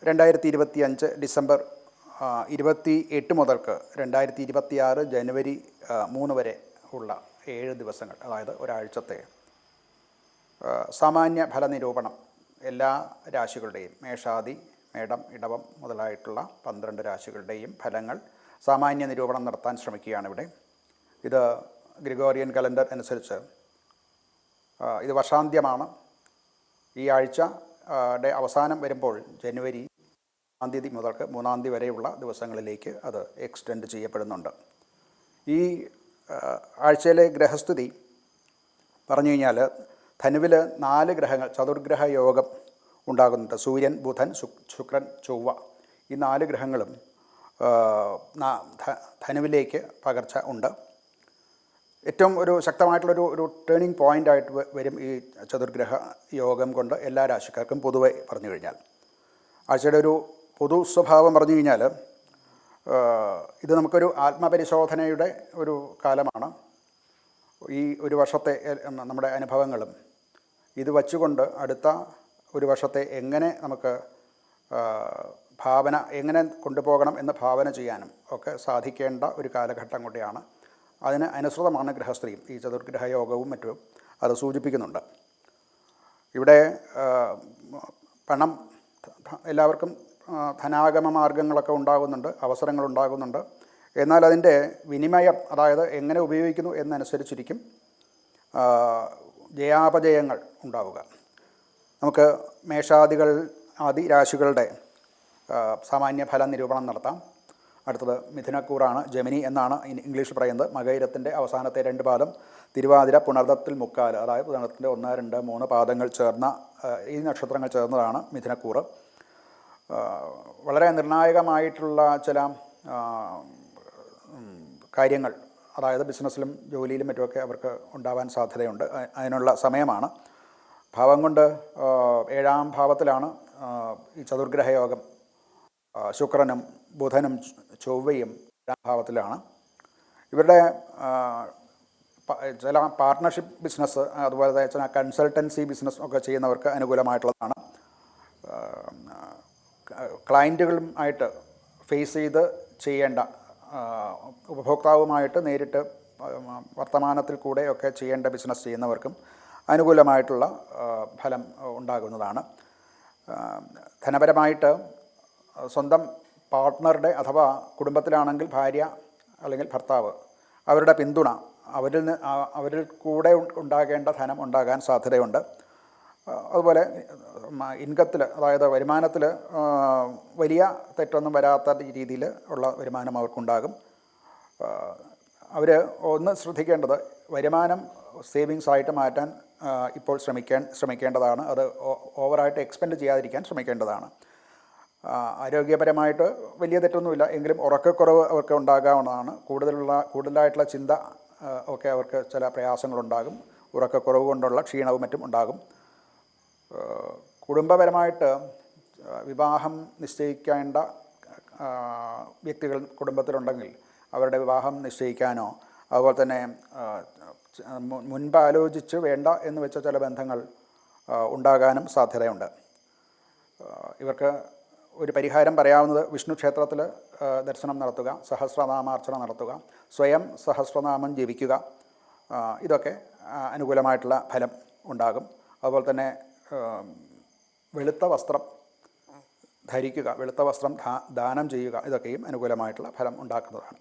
2025 December 28 മുതൽക്ക് 2026 ജനുവരി 3 വരെ ഉള്ള 7 ദിവസങ്ങൾ, അതായത് ഒരാഴ്ചത്തെ സാമാന്യ ഫല നിരൂപണം എല്ലാ രാശികളുടെയും മേഷാദി, മേടം, ഇടവം മുതലായിട്ടുള്ള 12 രാശികളുടെയും ഫലങ്ങൾ സാമാന്യ നിരൂപണം നടത്താൻ ശ്രമിക്കുകയാണ് ഇവിടെ. ഇത് ഗ്രിഗോറിയൻ കലണ്ടർ അനുസരിച്ച് ഇത് വർഷാന്ത്യമാണ്. ഈ ആഴ്ചയുടെ അവസാനം വരുമ്പോൾ ജനുവരി 1 തീയതി മുതൽക്ക് 3 തീയതി വരെയുള്ള ദിവസങ്ങളിലേക്ക് അത് എക്സ്റ്റെൻഡ് ചെയ്യപ്പെടുന്നുണ്ട്. ഈ ആഴ്ചയിലെ ഗ്രഹസ്ഥിതി പറഞ്ഞു കഴിഞ്ഞാൽ ധനുവിൽ 4 ഗ്രഹങ്ങൾ ചതുർഗ്രഹ യോഗം ഉണ്ടാകുന്നുണ്ട്. സൂര്യൻ, ബുധൻ, ശുക്രൻ, ചൊവ്വ ഈ 4 ഗ്രഹങ്ങളും ധനുവിലേക്ക് പകർച്ച ഉണ്ട്. ഏറ്റവും ഒരു ശക്തമായിട്ടുള്ളൊരു ടേണിംഗ് പോയിൻ്റായിട്ട് വരും ഈ ചതുർഗ്രഹ യോഗം കൊണ്ട് എല്ലാ രാശിക്കാർക്കും പൊതുവെ പറഞ്ഞു കഴിഞ്ഞാൽ. ആഴ്ചയുടെ ഒരു പൊതു സ്വഭാവം പറഞ്ഞു കഴിഞ്ഞാൽ ഇത് നമുക്കൊരു ആത്മപരിശോധനയുടെ ഒരു കാലമാണ്. ഈ ഒരു വർഷത്തെ നമ്മുടെ അനുഭവങ്ങളും ഇത് വച്ചുകൊണ്ട് അടുത്ത ഒരു വർഷത്തെ എങ്ങനെ നമുക്ക് എങ്ങനെ കൊണ്ടുപോകണം എന്ന് ഭാവന ചെയ്യാനും ഒക്കെ സാധിക്കേണ്ട ഒരു കാലഘട്ടം കൂടിയാണ്. അതിന് അനുസൃതമാണ് ഗ്രഹസ്ഥിതിയും ഈ ചതുർഗ്രഹ യോഗവും മറ്റും അത് സൂചിപ്പിക്കുന്നുണ്ട്. ഇവിടെ പണം എല്ലാവർക്കും ധനാഗമ മാർഗങ്ങളൊക്കെ ഉണ്ടാകുന്നുണ്ട്, അവസരങ്ങളുണ്ടാകുന്നുണ്ട്. എന്നാൽ അതിൻ്റെ വിനിമയം, അതായത് എങ്ങനെ ഉപയോഗിക്കുന്നു എന്നനുസരിച്ചിരിക്കും ജയാപജയങ്ങൾ ഉണ്ടാവുക. നമുക്ക് ആദി രാശികളുടെ സാമാന്യ ഫല നിരൂപണം നടത്താം. അടുത്തത് മിഥുനക്കൂറാണ്. ജെമിനി എന്നാണ് ഇംഗ്ലീഷ് പറയുന്നത്. മകയിരത്തിൻ്റെ അവസാനത്തെ 2 പാദം, തിരുവാതിര, പുണർദത്തിൽ 3/4, അതായത് പുണർദത്തിൻ്റെ 1, 2, 3 പാദങ്ങൾ ചേർന്ന ഈ നക്ഷത്രങ്ങൾ ചേർന്നതാണ് മിഥുനക്കൂറ്. വളരെ നിർണായകമായിട്ടുള്ള ചില കാര്യങ്ങൾ, അതായത് ബിസിനസ്സിലും ജോലിയിലും മറ്റുമൊക്കെ അവർക്ക് ഉണ്ടാവാൻ സാധ്യതയുണ്ട്. അതിനുള്ള സമയമാണ്. ഭാവം കൊണ്ട് 7ാം ഭാവത്തിലാണ് ഈ ചതുർഗ്രഹ യോഗം. ശുക്രനും ബുധനും ചൊവ്വയും 7ാം ഭാവത്തിലാണ്. ഇവരുടെ ചില പാർട്ട്ണർഷിപ്പ് ബിസിനസ്, അതുപോലെ ചില കൺസൾട്ടൻസി ബിസിനസ് ഒക്കെ ചെയ്യുന്നവർക്ക് അനുകൂലമായിട്ടുള്ളതാണ്. ക്ലയൻറ്റുകളുമായിട്ട് ഫേസ് ചെയ്ത് ചെയ്യേണ്ട, ഉപഭോക്താവുമായിട്ട് നേരിട്ട് വർത്തമാനത്തിൽ കൂടെയൊക്കെ ചെയ്യേണ്ട ബിസിനസ് ചെയ്യുന്നവർക്കും അനുകൂലമായിട്ടുള്ള ഫലം ഉണ്ടാകുന്നതാണ്. ധനപരമായിട്ട് സ്വന്തം പാർട്ട്ണറുടെ അഥവാ കുടുംബത്തിലാണെങ്കിൽ ഭാര്യ അല്ലെങ്കിൽ ഭർത്താവ്, അവരുടെ പിന്തുണ, അവരിൽ കൂടെ ഉണ്ടാകേണ്ട ധനം ഉണ്ടാകാൻ സാധ്യതയുണ്ട്. അതുപോലെ ഇൻകത്തിൽ, അതായത് വരുമാനത്തിൽ വലിയ തെറ്റൊന്നും വരാത്ത രീതിയിൽ ഉള്ള വരുമാനം അവർക്കുണ്ടാകും. അവർ ഒന്ന് ശ്രദ്ധിക്കേണ്ടത് വരുമാനം സേവിങ്സ് ആയിട്ട് മാറ്റാൻ ഇപ്പോൾ ശ്രമിക്കേണ്ടതാണ്. അത് ഓവറായിട്ട് എക്സ്പെൻഡ് ചെയ്യാതിരിക്കാൻ ശ്രമിക്കേണ്ടതാണ്. ആരോഗ്യപരമായിട്ട് വലിയ തെറ്റൊന്നുമില്ല, എങ്കിലും ഉറക്കക്കുറവ് അവർക്ക് ഉണ്ടാകാവുന്നതാണ്. കൂടുതലായിട്ടുള്ള ചിന്ത ഒക്കെ അവർക്ക് ചില പ്രയാസങ്ങളുണ്ടാകും. ഉറക്കക്കുറവ് കൊണ്ടുള്ള ക്ഷീണവും മറ്റും ഉണ്ടാകും. കുടുംബപരമായിട്ട് വിവാഹം നിശ്ചയിക്കേണ്ട വ്യക്തികൾ കുടുംബത്തിലുണ്ടെങ്കിൽ അവരുടെ വിവാഹം നിശ്ചയിക്കാനോ, അതുപോലെ തന്നെ മുൻപ് ആലോചിച്ച് വേണ്ട എന്ന് വെച്ച ചില ബന്ധങ്ങൾ ഉണ്ടാകാനും സാധ്യതയുണ്ട്. ഇവർക്ക് ഒരു പരിഹാരം പറയാവുന്നത് വിഷ്ണു ക്ഷേത്രത്തിൽ ദർശനം നടത്തുക, സഹസ്രനാമാർച്ചന നടത്തുക, സ്വയം സഹസ്രനാമം ജപിക്കുക. ഇതൊക്കെ അനുകൂലമായിട്ടുള്ള ഫലം ഉണ്ടാകും. അതുപോലെ തന്നെ വെളുത്ത വസ്ത്രം ധരിക്കുക, വെളുത്ത വസ്ത്രം ദാനം ചെയ്യുക, ഇതൊക്കെയും അനുകൂലമായിട്ടുള്ള ഫലം ഉണ്ടാക്കുന്നതാണ്.